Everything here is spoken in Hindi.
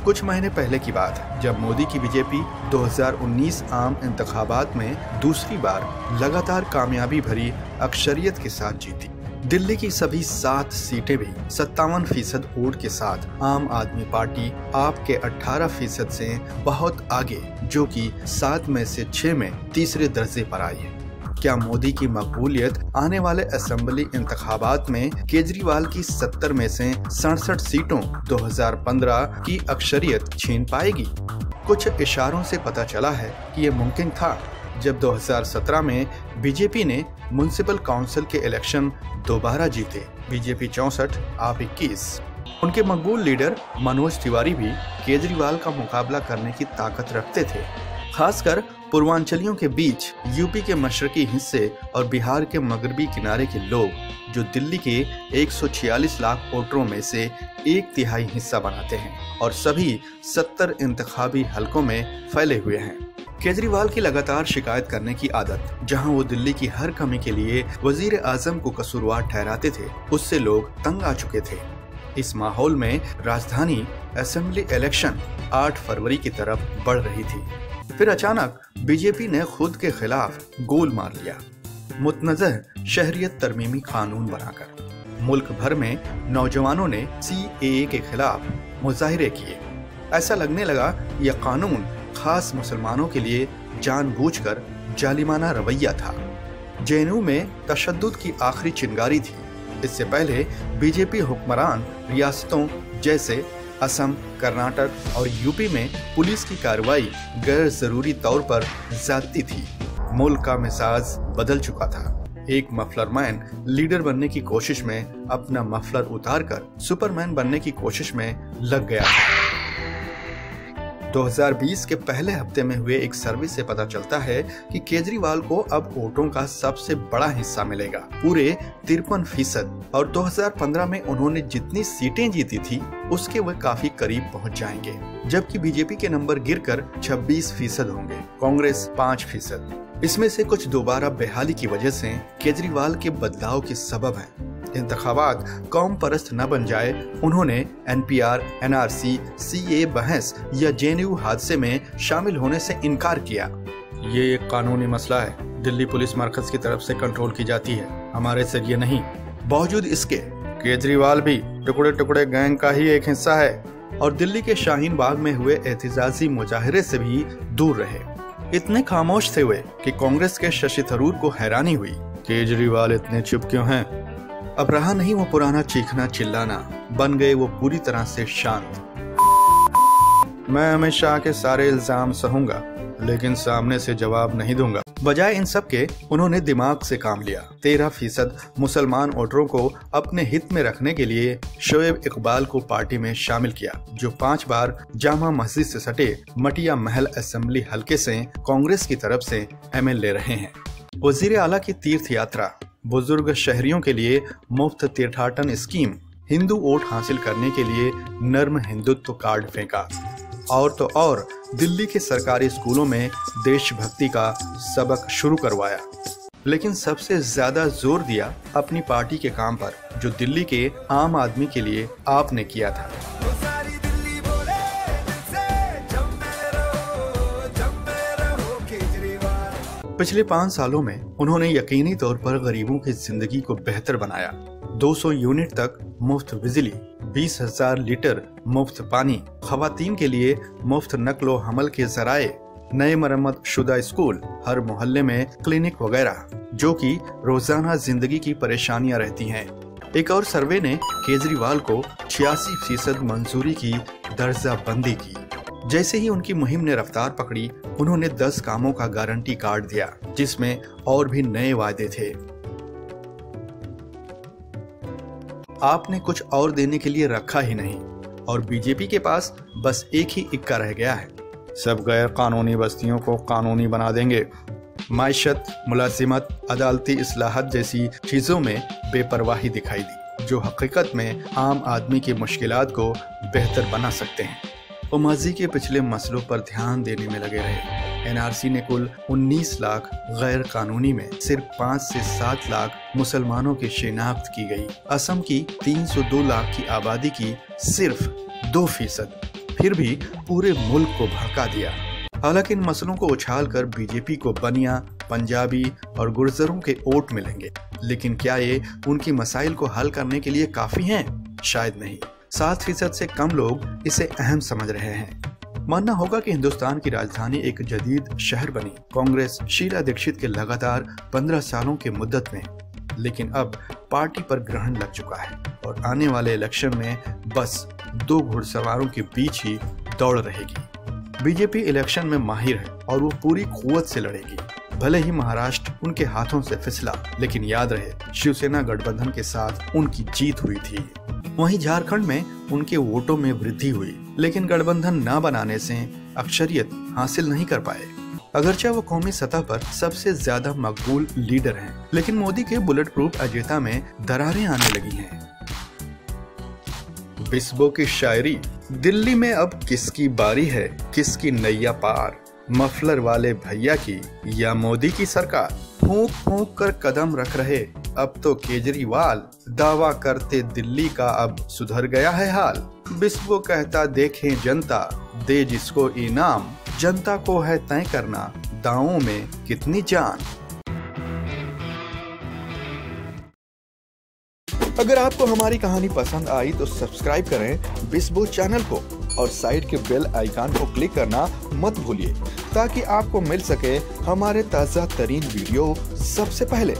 कुछ महीने पहले की बात है जब मोदी की बीजेपी 2019 आम इंतखाबात में दूसरी बार लगातार कामयाबी भरी अक्सरियत के साथ जीती। दिल्ली की सभी 7 सीटें भी 57% वोट के साथ आम आदमी पार्टी आप के 18% से बहुत आगे, जो कि 7 में से 6 में तीसरे दर्जे पर आई है। क्या मोदी की मकबूलियत आने वाले असेंबली इंतखाबात में केजरीवाल की 70 में से 67 सीटों 2015 की अक्सरियत छीन पाएगी? कुछ इशारों से पता चला है कि ये मुमकिन था जब 2017 में बीजेपी ने म्युनिसिपल काउंसिल के इलेक्शन दोबारा जीते। बीजेपी 64, आप 21। उनके मकबूल लीडर मनोज तिवारी भी केजरीवाल का मुकाबला करने की ताकत रखते थे। खासकर पूर्वांचलियों के बीच यूपी के मशरकी हिस्से और बिहार के मगरबी किनारे के लोग, जो दिल्ली के 146 लाख वोटरों में से 1/3 हिस्सा बनाते हैं और सभी 70 इंतखाबी हलकों में फैले हुए हैं। केजरीवाल की लगातार शिकायत करने की आदत, जहां वो दिल्ली की हर कमी के लिए वजीर आजम को कसूरवार ठहराते थे, उससे लोग तंग आ चुके थे। इस माहौल में राजधानी असेंबली इलेक्शन 8 फरवरी की तरफ बढ़ रही थी। फिर अचानक बीजेपी ने खुद के खिलाफ गोल मार लिया, मुतनज़ह शहरियत तरमीमी कानून बनाकर। मुल्क भर में नौजवानों ने CAA के खिलाफ मुजाहिरे किए। ऐसा लगने लगा यह कानून खास मुसलमानों के लिए जानबूझकर जालिमाना रवैया था। JNU में तशद्दुद की आखिरी चिंगारी थी। इससे पहले बीजेपी हुक्मरान रियासतों जैसे असम, कर्नाटक और यूपी में पुलिस की कार्रवाई गैर जरूरी तौर पर ज्यादती थी। मुल्क का मिजाज बदल चुका था। एक मफलरमैन लीडर बनने की कोशिश में अपना मफलर उतारकर सुपरमैन बनने की कोशिश में लग गया। 2020 के पहले हफ्ते में हुए एक सर्वे से पता चलता है कि केजरीवाल को अब वोटों का सबसे बड़ा हिस्सा मिलेगा, पूरे 53%, और 2015 में उन्होंने जितनी सीटें जीती थी उसके वे काफी करीब पहुंच जाएंगे, जबकि बीजेपी के नंबर गिरकर 26% होंगे, कांग्रेस 5%। इसमें से कुछ दोबारा बहाली की वजह से केजरीवाल के बदलाव के सबब हैं। इंतखाबात कौम परस्त न बन जाए, उन्होंने NPR, NRC, CAA बहस या JNU हादसे में शामिल होने से इनकार किया। ये एक कानूनी मसला है, दिल्ली पुलिस मरकज की तरफ से कंट्रोल की जाती है, हमारे जरिए नहीं। बावजूद इसके केजरीवाल भी टुकड़े टुकड़े गैंग का ही एक हिस्सा है और दिल्ली के शाहीन बाग में हुए एहतजाजी मुजाहिरे से भी दूर रहे। इतने खामोश थे वे कि कांग्रेस के शशि थरूर को हैरानी हुई, केजरीवाल इतने चुप क्यों हैं? अब रहा नहीं वो पुराना चीखना चिल्लाना, बन गए वो पूरी तरह से शांत। मैं अमित शाह के सारे इल्जाम सहूंगा, लेकिन सामने से जवाब नहीं दूंगा। बजाय इन सब के उन्होंने दिमाग से काम लिया। 13% मुसलमान वोटरों को अपने हित में रखने के लिए शोएब इकबाल को पार्टी में शामिल किया, जो 5 बार जामा मस्जिद से सटे मटिया महल असेंबली हलके से कांग्रेस की तरफ से MLA रहे हैं। वजीर आला की तीर्थ यात्रा, बुजुर्ग शहरियों के लिए मुफ्त तीर्थाटन स्कीम, हिंदू वोट हासिल करने के लिए नर्म हिंदुत्व कार्ड फेंका, और तो और दिल्ली के सरकारी स्कूलों में देशभक्ति का सबक शुरू करवाया। लेकिन सबसे ज्यादा जोर दिया अपनी पार्टी के काम पर, जो दिल्ली के आम आदमी के लिए आपने किया था। पिछले 5 सालों में उन्होंने यकीनी तौर पर गरीबों की जिंदगी को बेहतर बनाया। 200 यूनिट तक मुफ्त बिजली, 20,000 लीटर मुफ्त पानी, खवातीन के लिए मुफ्त नक्लो हमल के जराए, नए मरम्मत शुदा स्कूल, हर मोहल्ले में क्लिनिक वगैरह, जो कि रोजाना जिंदगी की परेशानियां रहती हैं। एक और सर्वे ने केजरीवाल को 86% मंजूरी की दर्जा बंदी की। जैसे ही उनकी मुहिम ने रफ्तार पकड़ी, उन्होंने 10 कामों का गारंटी कार्ड दिया, जिसमें और भी नए वादे थे। आपने कुछ और देने के लिए रखा ही नहीं, और बीजेपी के पास बस एक ही इक्का रह गया है, सब गैर कानूनी बस्तियों को कानूनी बना देंगे। माइशत, मुलाजिमत, अदालती इस्लाहत जैसी चीजों में बेपरवाही दिखाई दी, जो हकीकत में आम आदमी की मुश्किलात को बेहतर बना सकते हैं। वो माजी के पिछले मसलों पर ध्यान देने में लगे रहे। NRC ने कुल 19 लाख गैर कानूनी में सिर्फ 5 से 7 लाख मुसलमानों की शिनाख्त की गई। असम की 302 लाख की आबादी की सिर्फ 2%। फिर भी पूरे मुल्क को भड़का दिया। हालांकि इन मसलों को उछालकर बीजेपी को बनिया, पंजाबी और गुर्जरों के वोट मिलेंगे, लेकिन क्या ये उनकी मसाइल को हल करने के लिए काफी हैं? शायद नहीं। 7% से कम लोग इसे अहम समझ रहे हैं। मानना होगा कि हिंदुस्तान की राजधानी एक जदीद शहर बनी कांग्रेस शीला दीक्षित के लगातार 15 सालों की मुद्दत में, लेकिन अब पार्टी पर ग्रहण लग चुका है और आने वाले इलेक्शन में बस 2 घुड़सवारों के बीच ही दौड़ रहेगी। बीजेपी इलेक्शन में माहिर है और वो पूरी कुव्वत से लड़ेगी। भले ही महाराष्ट्र उनके हाथों से फिसला, लेकिन याद रहे शिवसेना गठबंधन के साथ उनकी जीत हुई थी। वहीं झारखंड में उनके वोटों में वृद्धि हुई, लेकिन गठबंधन न बनाने से अक्सरियत हासिल नहीं कर पाए। अगरचे वो कौमी सतह पर सबसे ज्यादा मकबूल लीडर हैं, लेकिन मोदी के बुलेट प्रूफ अजेंडा में दरारें आने लगी हैं। बिस्बो की शायरी, दिल्ली में अब किसकी बारी है, किसकी नैया पार, मफलर वाले भैया की या मोदी की सरकार। फूंक फूंक कर कदम रख रहे अब तो केजरीवाल, दावा करते दिल्ली का अब सुधर गया है हाल। बिस्बो कहता देखें जनता, दे जिसको इनाम, जनता को है तय करना दावों में कितनी जान। अगर आपको हमारी कहानी पसंद आई तो सब्सक्राइब करें बिस्बो चैनल को और साइड के बेल आइकन को क्लिक करना मत भूलिए, ताकि आपको मिल सके हमारे ताज़ा तरीन वीडियो सबसे पहले।